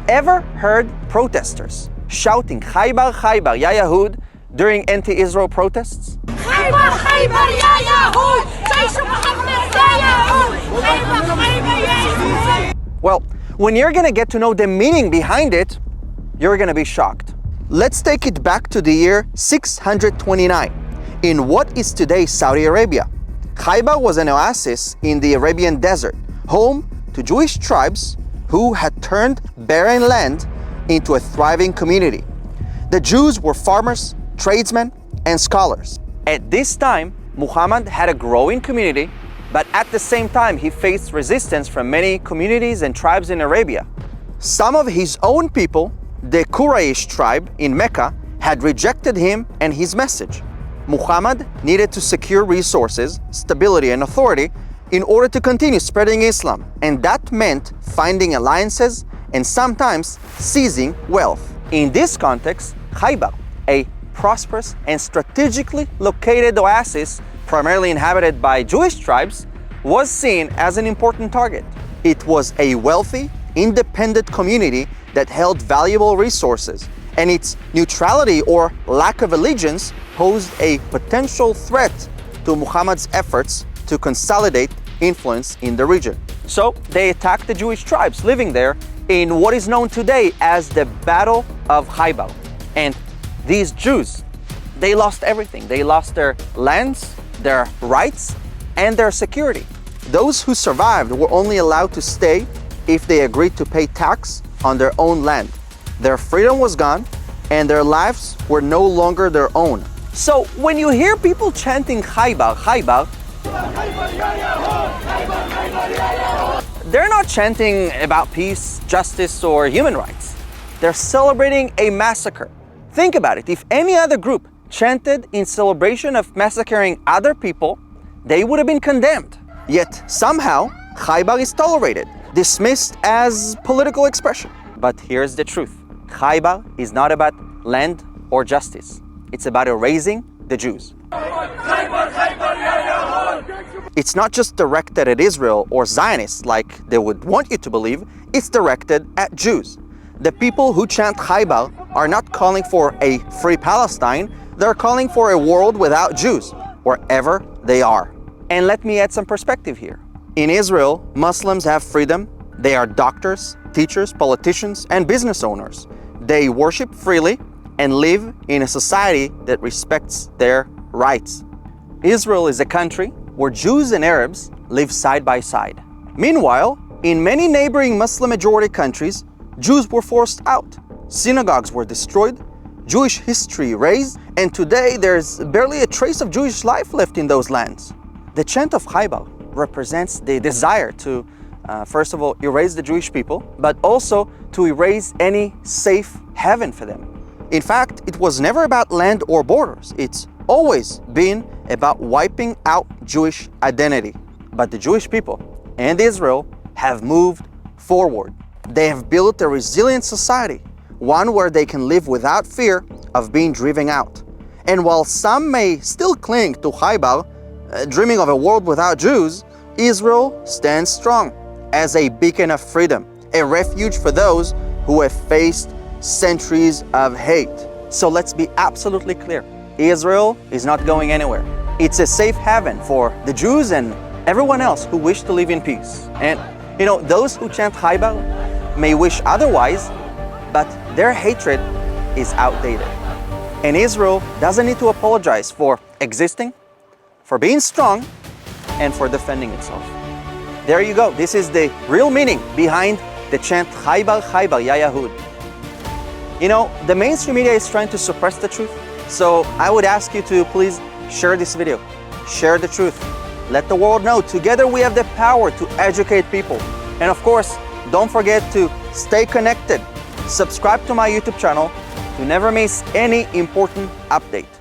ever heard protesters shouting Khaybar, Khaybar, Ya Yahud during anti-Israel protests? Khaybar, Khaybar, Ya Yahud! Jaysh Muhammad, Ya Yahud! Khaybar, Khaybar, Ya Yahud! Well, when you're gonna get to know the meaning behind it, you're gonna be shocked. Let's take it back to the year 629 in what is today Saudi Arabia. Khaybar was an oasis in the Arabian desert, home to Jewish tribes who had turned barren land into a thriving community. The Jews were farmers, tradesmen, and scholars. At this time, Muhammad had a growing community, but at the same time, he faced resistance from many communities and tribes in Arabia. Some of his own people, the Quraysh tribe in Mecca, had rejected him and his message. Muhammad needed to secure resources, stability, and authority in order to continue spreading Islam, and that meant finding alliances and sometimes seizing wealth. In this context, Khaybar, a prosperous and strategically located oasis primarily inhabited by Jewish tribes, was seen as an important target. It was a wealthy, independent community that held valuable resources, and its neutrality or lack of allegiance posed a potential threat to Muhammad's efforts to consolidate influence in the region. So they attacked the Jewish tribes living there in what is known today as the Battle of Khaybar. And these Jews, they lost everything. They lost their lands, their rights, and their security. Those who survived were only allowed to stay if they agreed to pay tax on their own land. Their freedom was gone, and their lives were no longer their own. So when you hear people chanting Khaybar, Khaybar, they're not chanting about peace, justice, or human rights. They're celebrating a massacre. Think about it. If any other group chanted in celebration of massacring other people, they would have been condemned. Yet somehow, Khaybar is tolerated, dismissed as political expression. But here's the truth. Khaybar is not about land or justice. It's about erasing the Jews. It's not just directed at Israel or Zionists like they would want you to believe. It's directed at Jews. The people who chant Khaybar are not calling for a free Palestine. They're calling for a world without Jews, wherever they are. And let me add some perspective here. In Israel, Muslims have freedom. They are doctors, teachers, politicians, and business owners. They worship freely and live in a society that respects their rights. Israel is a country where Jews and Arabs live side by side. Meanwhile, in many neighboring Muslim-majority countries, Jews were forced out. Synagogues were destroyed, Jewish history erased, and today there's barely a trace of Jewish life left in those lands. The chant of Khaybar represents the desire to, first of all, erase the Jewish people, but also to erase any safe haven for them. In fact, it was never about land or borders. It's always been about wiping out Jewish identity. But the Jewish people and Israel have moved forward. They have built a resilient society, one where they can live without fear of being driven out. And while some may still cling to Khaybar, dreaming of a world without Jews, Israel stands strong as a beacon of freedom, a refuge for those who have faced centuries of hate. So let's be absolutely clear. Israel is not going anywhere. It's a safe haven for the Jews and everyone else who wish to live in peace. And those who chant Khaybar may wish otherwise, but their hatred is outdated. And Israel doesn't need to apologize for existing, for being strong, and for defending itself. There you go. This is the real meaning behind the chant Khaybar, Khaybar, Ya Yahud. The mainstream media is trying to suppress the truth. So I would ask you to please share this video. Share the truth. Let the world know. Together we have the power to educate people. And of course, don't forget to stay connected. Subscribe to my YouTube channel to never miss any important update.